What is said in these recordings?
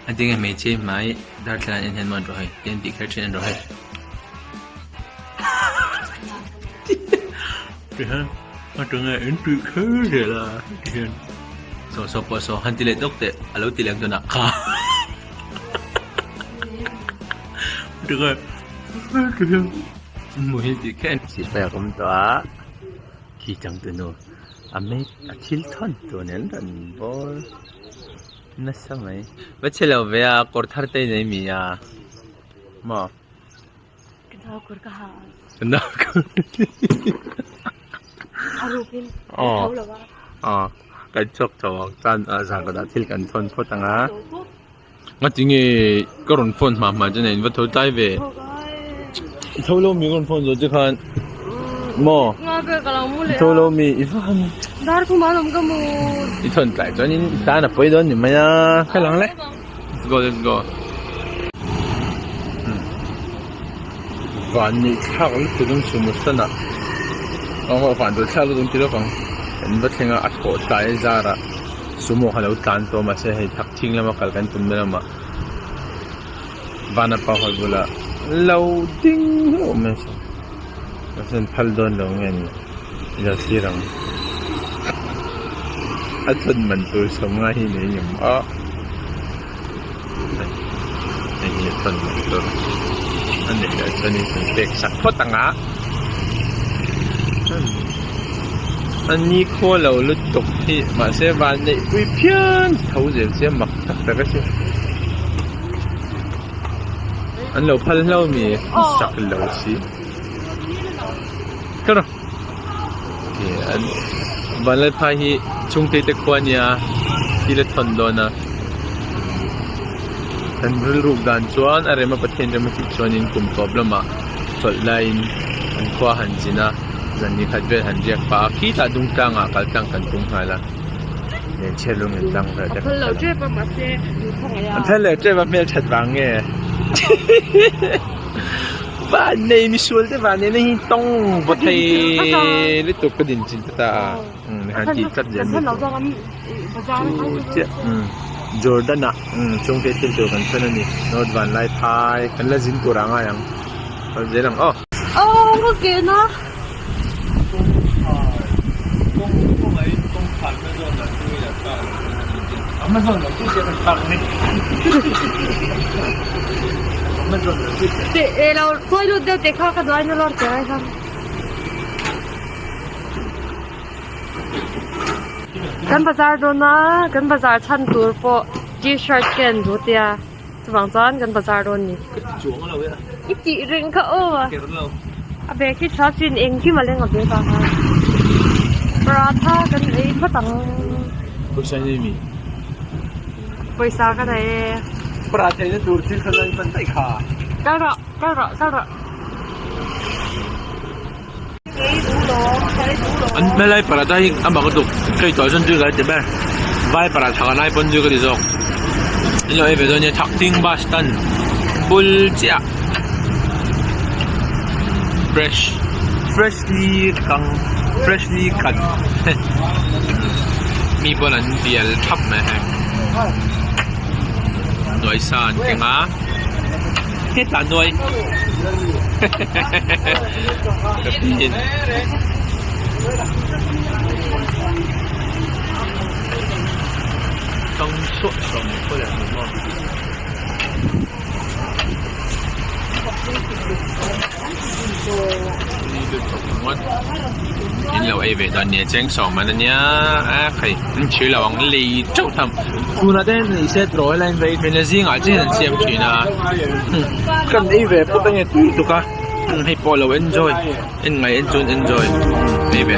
anh tiếng mấy chế máy đã là anh hẹn mòn rồi tiền bị khai trên rồi thì ha mà trường này anh tự khơi rồi là thì so han tile dokte alo tile ang tunak ka được mùi thì khen chỉ phải không đó khi chẳng từ nô ame achil thon to nen ran bol na samay ba chelo ve a kor thar te nei mi ya ma Kenapa kor ka ha na ko Harupin tahu lah ba cái chốc cho tan ra cái đó thì cần phun phốt tăng á mà chính cái con phun mà cho nên vẫn thôi tay về thôi lâu mi con phun rồi chứ không mò thôi lâu mi ít hơn dar không bao lắm cơ mu ít hơn lại cho nên ta là bây giờ nhưng mà khai lắng đấy let's go và你差个这种什么事呢然后反正差个东西的方anh bắt xem at ko tai zara sumo halau tan to ma se hei thak thing lama kalkan tum na ma vana pa hol bula loading o me so sen phal don lo ngen ya sirang atun man tu songa hi ne yum a ai ni ton man tu an ne da chani sen tek sak photanga anh đi qua lầu lướt tục thì mà xe van này quy phiên thấu diện xe mặc thật là cái gì anh lầu phật lâu mi sặc lầu xí cái đó thì anh van lại phải hi chung tây tây quan nhà đi lên thôn đó na anh rul rục đàn chuan ở đây mà bắt hiện ra một chút chuan in cùng problem à phật line anh qua hành gì na dân đi khách về hành giặc phá khi ta đúng tăng à cái tăng cần đúng hay là nên chơi luôn nên tăng rồi anh thấy lỡ chơi ba mẹ chặt vàng nghe và này mi xuôi thế và này nó hin tông bớt thấy lấy tục cái đình chính ta hàng chỉ chặt dần Jordan à trong cái tiền tiêu cần phân này nó van lại thay cần là dính của răng à yang còn dễ làm có kia nó Amazon là cái gì bằng này Amazon là cái gì đểเราคุยดูเดี๋ยวเด็กเขาก็ด้วยนั่นหรอใช่ไหมครับกันภาษาโดนนะกันภาษาชั้นตัวพอ T-shirt กันดูเดียจะวางจานกันภาษาโดนนี่จุ๋งเราเนี่ยอีจีเริงเขาอ่ะอาเบคิดชอบชินเองที่มาเล่นกับเด็กบ้างปราท่ากันไอ้พระตังผู้ชายนี่มีไปซากันไหนปราท่าเนี่ยดูที่เขาเล่นมันได้ขาก้าวระอันไม่ไล่ปราท่าอีกอันบอกก็ถูกเคยต่อยฉันด้วยกันใช่ไหมไว้ปราท่ากันไล่ปนด้วยกันดีจงเราเอเวอร์เนี่ยทักทิ้งบาสตันบุลเจ้าfreshly cut มีบอลันเดียลทับไหมฮะหน่วยสานเก่งอ่ะเฮ็ดตาหน่วยกับพี่ต้องสดสมก็แล้วมั้งnhìn lâu ấy về đoàn nhà trang sòng mà nè phải chịu là bằng lì châu thầm cô nói đến thì sẽ đổi lên về bên là riêng ở trên là xem chuyện à cần ấy về có bao nhiêu tuổi tụi cả hay bỏ lâu enjoy en ngày enjoy về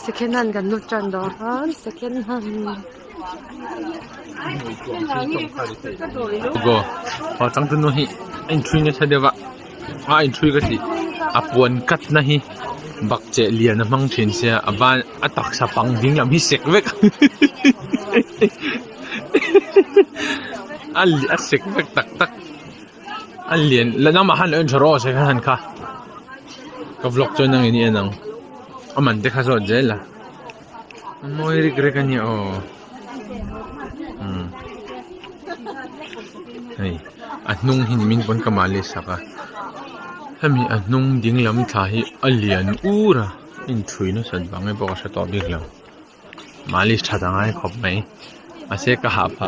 second hand กันนุจันดอฮะ second hand go tang tu no hi in thui ne sa dewa in thui ka si apon kat na hi bak che lian na mang thin sia aban atak sa pang ding lam hi sek vek ali asek vek tak alien la na mahan en choro se han ka vlog chon nang ini anang aman de khaso jela moi regret kanya hey anung hin min pon kamali saka hami anung ding lam tha hi alien ura in thui no san bangai bo ka sa to bik lam malis thadangai khop mai ase ka ha pha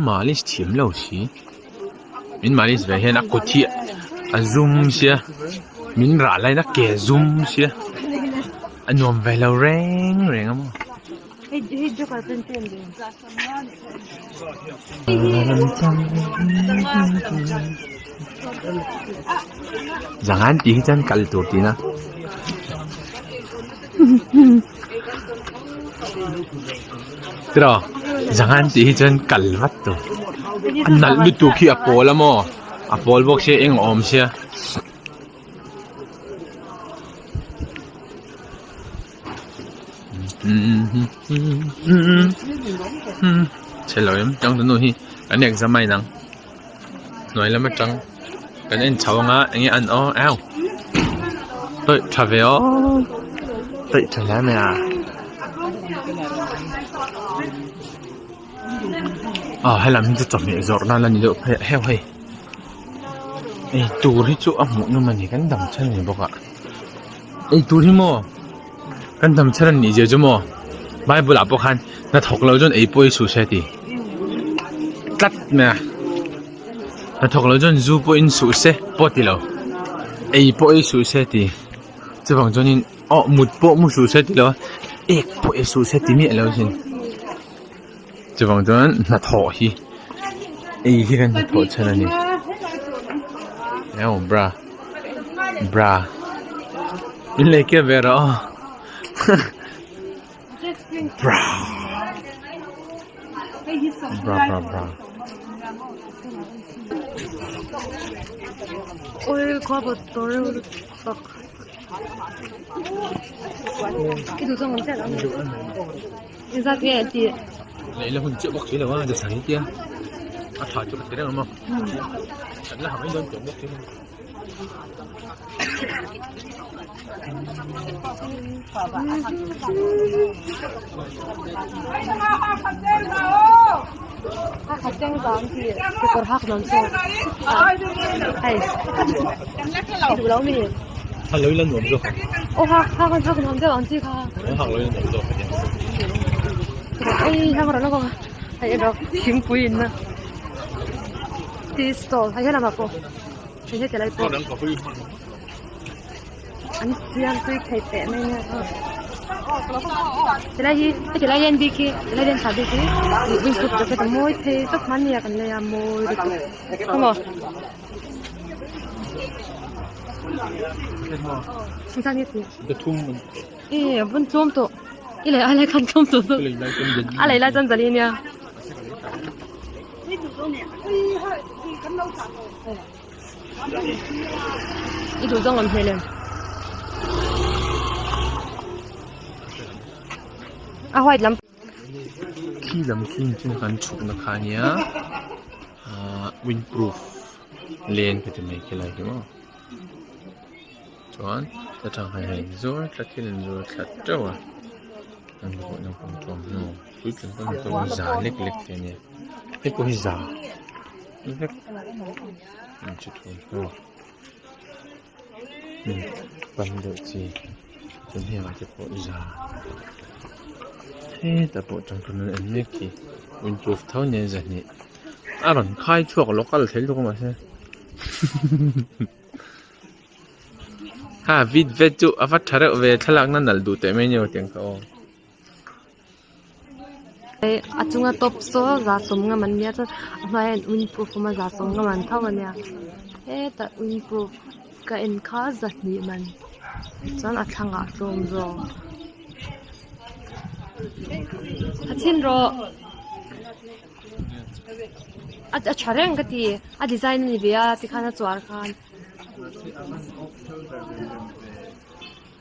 malis thim lo si min malis ve hen akuthi azum sia min ra lai na ke zoom sia anom ve lo reng am Hey, jo ka ten ten din. Jangan dihitan kal turtina. Tira, jangan dihitan kalvat tu. Anal lutu ki apol mo. Apol box siya ing om siya. Hello em, trong tuần này anh em ra mai nắng, nói là mất trắng, cái anh cháu ngã anh ấy ăn ó áo, tôi trả về ó, tôi trả lại mày à, hay là mìnhจะจบเนี่ยrồiนั่นlà nhiều heo hay,ตัวที่จู่อ่ะหมูนู่นมันนี่กันดำเช่นนี้บอกอ่ะตัวที่มั้งกันดำเช่นนี้เจ้าจู่มั้งไม่บุหรี่พวกhanน่าถกเราจนป่วยสุดเสียดีตัดเนี่ยน่าถกเราจนจู่ป่วยสุดเสียปวดที่เราป่วยสุดเสียดีจะฟังจนนี่มุดป่วยมุดสุดเสียดีแล้วป่วยสุดเสียดีมีอะไรสิจะฟังจนน่าถกฮีที่กันน่าถกเช่นนี้แล้วบราอินเล็กเวร่าbra ôi qua bật tối bật cái đồ trong sẽ lắm đi ra kia chị lấy là 1 triệu bọc chứ là quá được sáng kia thả cho cái đấy đúng không chẳng là mấy đơn chuẩn bọc chứ 학생 장기 그걸 학 넘쳐 hay đủ lâu mình học lấy lên rồi 학은 언제 언제 가 học lấy lên rồi ấy 학을 안 하고 hay nó kiếm quý 있나 디스토 hay là 맞고 hay cái này po anh siang tôi thấy tệ này nha chỉ là yên đi kia là yên thả đi kia mình chụp cho cái môi thì rất mạnh nha cái này môi không à 신상이 cái thùng vẫn chôm tổ cái này ai lại khăn chôm tổ rồi ai lại là chân giả đi nha cái đồ rong làm thế liền hoài lắm khi làm kinh trên căn chụp nó khá nhá windproof lên cái này cái này đúng không chọn ta chẳng hay rồi ta khi lên rồi thật trâu à anh bộ nó còn tròn nó cuối cùng con tôi giả lệch thế này cái cô giả lệch mình chụp thôi ban được gì chúng hiểu cái bộ giả thếแต่bộ trong tuần này mấy cái windproof tháo nhẹ dần nhẹ rồi khai chuộc local thấy luôn mà xem ha vid vet chu avat thare ve thalak na nal du te me nyo teng ka o achunga top so za som nga man ya cha mai windproof ma za som nga man thaw nya ta windproof ka en kha za ni man chan athanga som zo Hatin ro a chareng kati a design ni bia ti khana chuar khan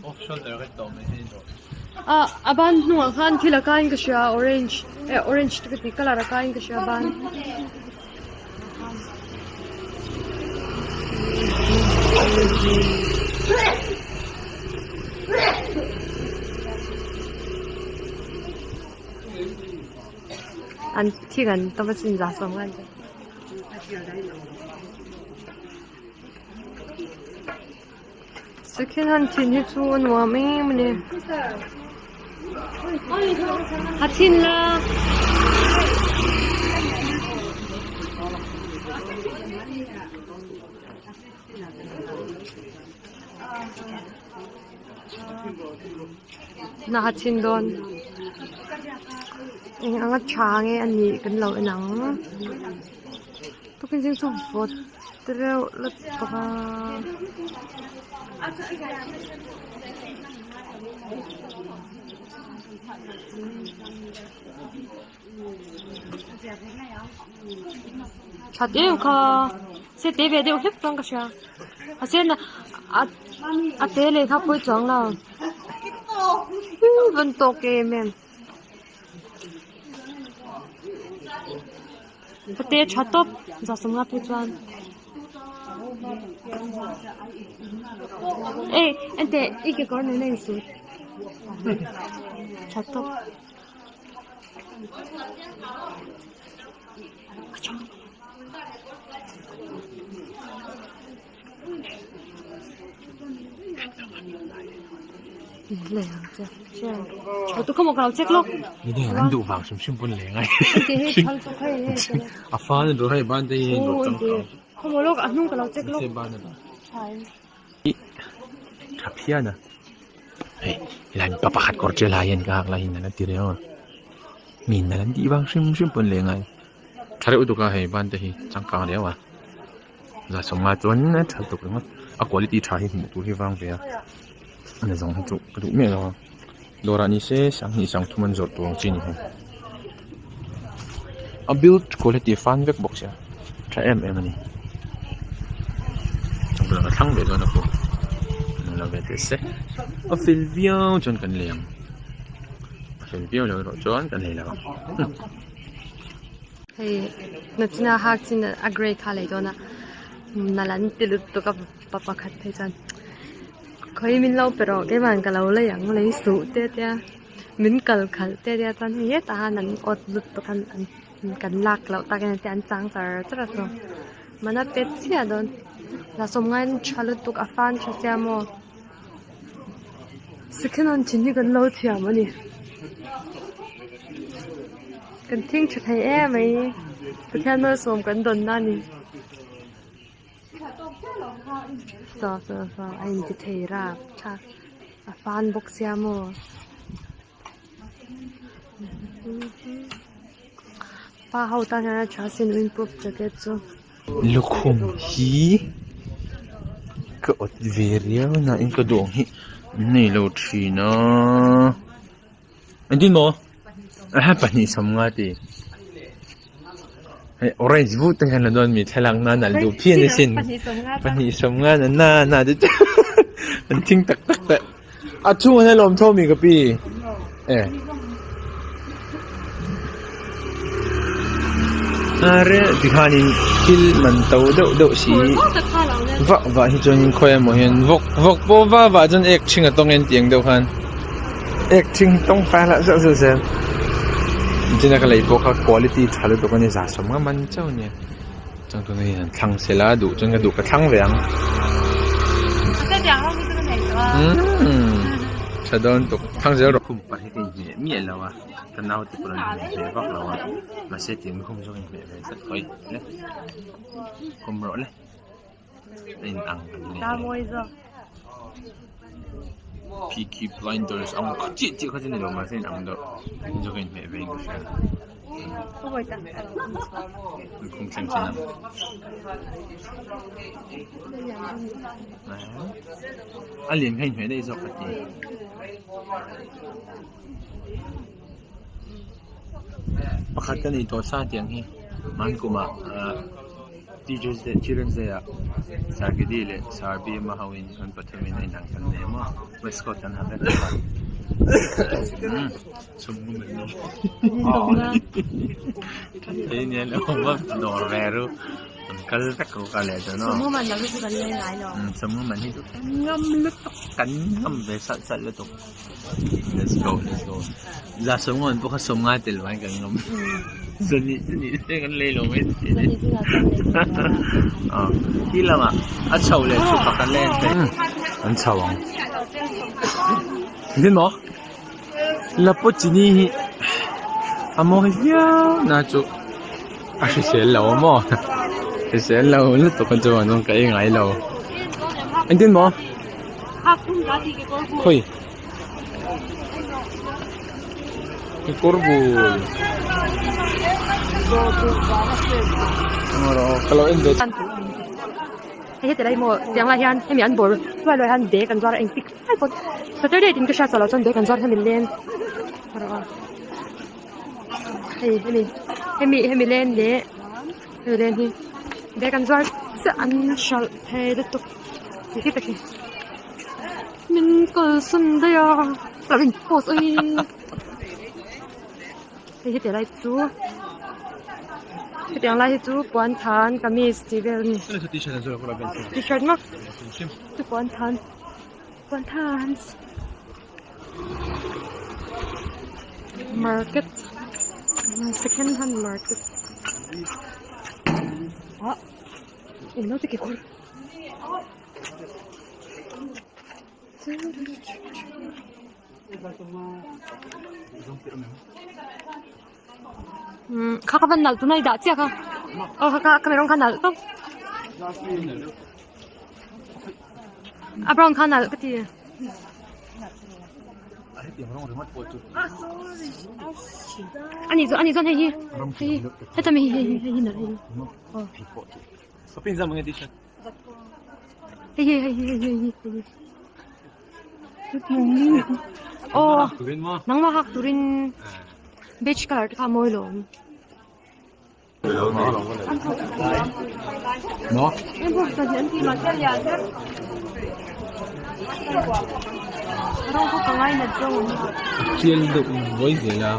off shoulder cái đầu này thế rồi aban nuang khan thila kain ka sha orange ti color kain ka sha ban an thigan tabasin za songan second hand tin hi chu nuwa me mne hatin la na hatin don ang at change ani kan lo nang to kin sing so vot treo lat pa chadeu kha se te ve deu hep tong ka sha asen a te le kha poi chong la vân to ke men te chatop za samga pe chuan ante ike korne nei su chatop lẹ chứ tôi có một cái check logนี่เดี๋ยวอันดูฟังชิมๆปุ่นเลยไงอ่ะฟ้าเนี่ยดูให้บ้านได้ดูจังเขาบอกลกอันนุ่งกับเราcheck log ใช่บ้านน่ะใช่ขับเพี้ยนะเฮ้ยหลานป้าขัดกอดเจลายันกากลาหินนั่นตีเดียวมีนั่นดีบ้างชิมๆปุ่นเลยไงถ้าเราดูก็ให้บ้านได้จังกางเดียวอ่ะจะส่งมาจนนะถ้าดูก็อ่ะคุณภาพใช้หมดทุกที่ฟังเสียอันนี้ส่งให้จุกระดูกเมียเราโดรานี่เสียสั่งนี่สั่งทุกมันจดตัวจริงเหรออ่ะ build quality fan เว็บบ็อกซ์อ่ะใช้อันนี้จังเราทั้งเดือนนะพวกเราไปเสร็จอ่ะฟิลวิวจนกันเลี้ยงฟิลวิวเราจนกันเลยแล้วเฮ้ยนัดน่าฮักจริงอะเกรย์คาเลยตัวน่ะนั่นแหละนี่ติดตัวกับป๊าป๊าขัดให้จันเคยมินเล่าไปหรอกแกมันกับเราเลยอย่างเลยสูเตี้ยมินกัลขัดเตี้ยจันเฮ้ยตาหนังอดลุดตัวกันลักเราตากันแต่อันจังแต่จะระสมมันน่าเป็ดเสียโดนระสมงานชาลุตุกอาฟันชาเสียโมสิขนาดชิ้นนี้กันเล่าเทียมมันนี่กันทิ้งชุดไทยไหมก็แค่น่าสมกันโดนนั่นนี่ซอไอ้นี่จะเทราบค่ะฟันบกเสียโมป้าเขาตั้งใจจะสินวินปุ๊บจะเกิดจ้ะลูกคงฮีก็อดเวียร์นะอินก็ดวงฮีนี่เราชีนะอันที่โมปันนี้สมงาดีorange wood แต่กันละโดนมีทะลังนั่นดูเพี้ยนสินปันนี้สมงาน่าจะมันทิ้งตักแต่อ่ะช่วงนั้นลมโทมีกับปีอะไรที่ข้านี่คิลมันโตโดสีว่าที่จนคอยมองเห็นวกบ่ว่าจนเอกชิงกับตรงเงินเตียงเดียวกันเอกชิงต้องแฟละเสียจริงๆก็เลยพวกเขา quality ชาลุตัวนี้สะสมก็มันเจ้าเนี่ยจังตัวนี้ทั้งเสลาดูจนกระดูกกระทั่งแหวงชาดอนตุกทั้งเจ้าเราคุมไปให้ดีมีอะไรวะแต่น่าจะเป็นอะไรพวกเรามาเสียทีมคุมช่วยแบบสักหน่อยเนี่ยคุมรถเลยเป็นอังกันเนี่ยPeaky Blinders ang kecil kasi nila masin ang do jokin me be English. Oh ita. Kung sensana. Alien kain me dai zo kati. khát cái này to xa tiếng hi man kuma Children's Day sargi di le sarbi mahawin kan pathamin ay nang kan nemo Westcott kan hakan summu mani ini yan oma norvero kal tak ko kale to no summu man lagu kan le ngai lo summu mani to ngam lutok kan ngam be sat lutok let's go la summu po ka sumnga tel mai kan ngam Seni kan lelo met. Kila ma at chau le chu pakan len te. An chawang. Din mo? La po chini hi. Amo hi na chu. A shi se lo mo. Se lo lu to kan chu anong kai ngai lo. An din mo? Ha kum ga ti ke korbu. Khoi. Ke korbu. Kalau ini Hei tadi mau tiang lahian, hei mian bor, tuai lahian dek kan juara engpik. Hei pun, Saturday tim kesah salah con dek kan juara hei milen. Hei milen dek, hei milen hi. Dek kan juara sean shal hei detuk. Hei kita ki. Min kelsen dia, tapi pos ini. Hei tadi tu. Cái tiếng lại chú quán thán kamis chỉ về t-shirt mà chú quán thán market second hand market nó thì cái con kakak nal tunai dah siapa? Oh kakak kamerong kanal tu. Abang kanal keti. Ani tu hei. Hei tapi hei nak hei. Oh. Tapi zaman ni dia. Hei. Oh. Nang mahak turin. Beach card ka mo lom. No? Importante material. Parang ko kangay na doon. Chill do voice nila.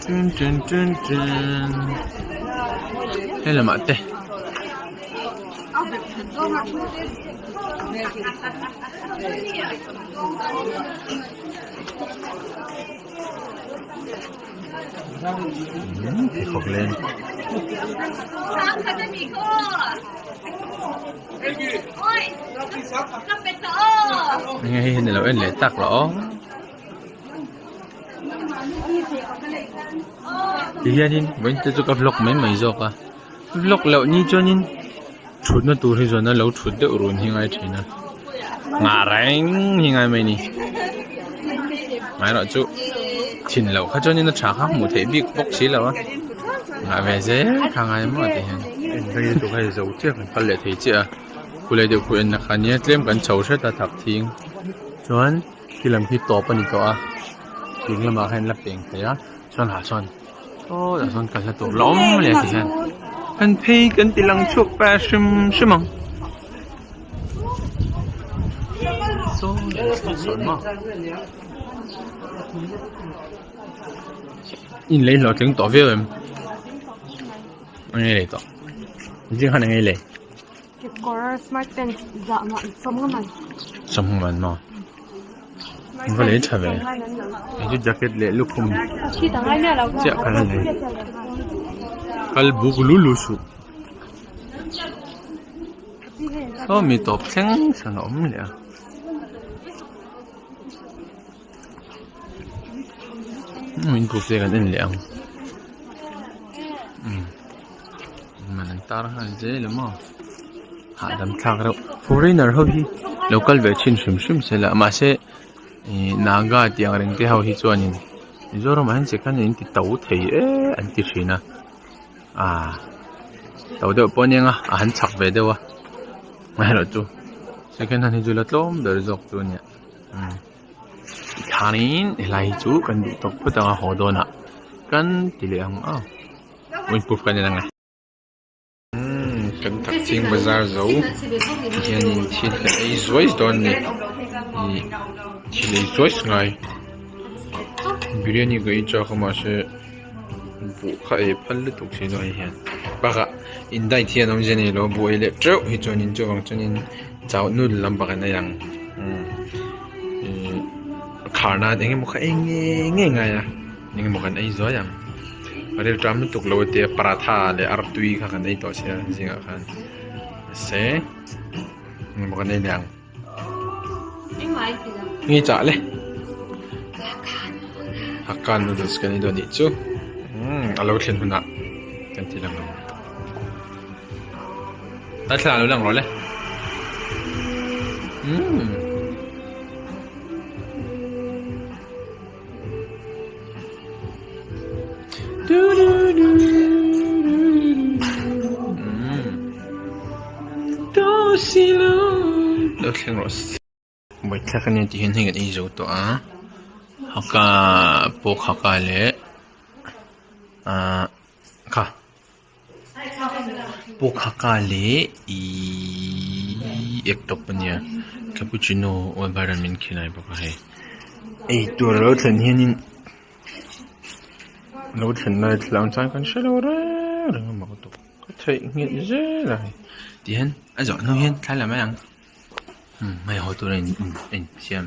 Tun. Hello mate. Khóc lên. Nghe hình này là em lệ tắc lõ. Thì hiện hình vẫn tự cho vlog mấy mấy rồi à. Vlog lậu như cho nhìn chút nó tụt rồi nó lâu chút được rồi hình ai thế nè. Ngả ránh hình ai mấy nè. Mày nói chú. Chín lâu khách cho nên nó trả khác một thể bị bốc xí lâu á. Ngã về dễ khang ai mà thì hiện đây tụi hay giấu chiếc phải lệ thấy chưa? Cô lấy được quyền là khá nhé thêm cần chầu sẽ ta thập thiên. Chuẩn khi làm khi tổ bên đó à, tiếng là mà hay lập tiếng thế á, chuẩn hả chuẩn. Ô, đã chuẩn cả sẽ tổ lắm liền thì hiện. Anh thấy cái tiếng lăng chụp ba sim mong. Số chuẩn mà. In lấy lo tiếng tỏ về em. Anh lấy tỏ. Riêng hắn anh lấy. Cái core smart pen dạ mà sống mà mà. Anh có lấy trả về. Anh chút jacket lấy lúc không. Chắc cái này. Cái bút lulu su. Sao mi tập sáng sao nó ấm lẹ. Mình buộc dây cái đến lẹ. Mà anh ta ra dễ lắm mà. Hạ đâm thang đâu. Foreigner hầu hi. Local về chín sum sẽ là mà sẽ naga tiếng rừng thế hầu hi cho anh. Rồi mà anh sẽ cái này thì tàu thấy anh tí xí na. À tàu đâu bao nhiêu à anh chắc về đâu à. Mà rồi chú. Sẽ cái này thì là tôm để dọc chú nhỉ. Kanin lai chu kan du tok putanga hodona kan tiliang win puf kan nang kan takching bazar zo hianin thil ei zois don ni thil ei zois ngai biryani gai cha khama se bu kha e phal tuk se noi hian baka indai thian ong jeni lo bu ele treu hi chonin chawang chonin chaw nul lam baka na yang kharna denge mukha enge ngaya ninge mukhan ei zo yang Adil tram tuk lo te paratha le artui kha kan ei to sia jinga khan se mo kan ei yang ngi cha le hakan noodles kan i do ni chu alo thlen huna kan ti lang ta thla lo lang ro le Lo khen ros bai thla kan ti hin hinga ei zo to haka pok haka le kha pok haka le ek top pania cappuccino or vitamin khinai ba hai ei to lo thlen hianin lo thlen na thlang chang kan shalo ra rang ma to ka thai ngi je la ti hen a zo no hen thla la ma yang mai ho to ren en siam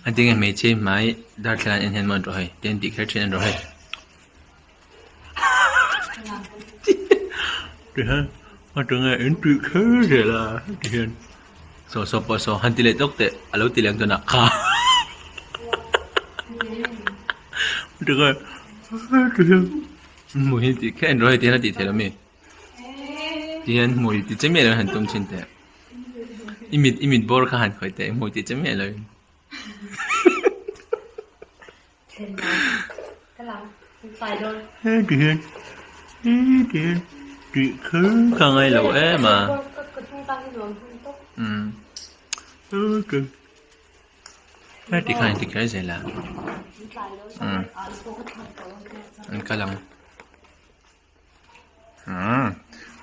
anh tiếng em mấy chi máy đa thlan en hen mon rồi ten ti kher chen rồi đi ha mà trường nghe en ti kher rồi là đi hen so han ti le tok te alo ti lang to na kha được rồi mùi thì khen rồi thì nó thì thế là mẹ thì anh mùi thì chém mẹ là hành tung trên thế imit bor khá hành khỏi thế mùi thì chém mẹ rồi thì anh chị cứ khăn ai lẩu é mà cái thì khăn thì cái gì là anh cái lòng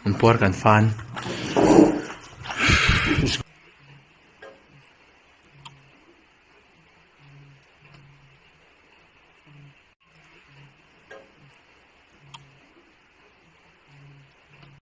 mình pourกันฟัน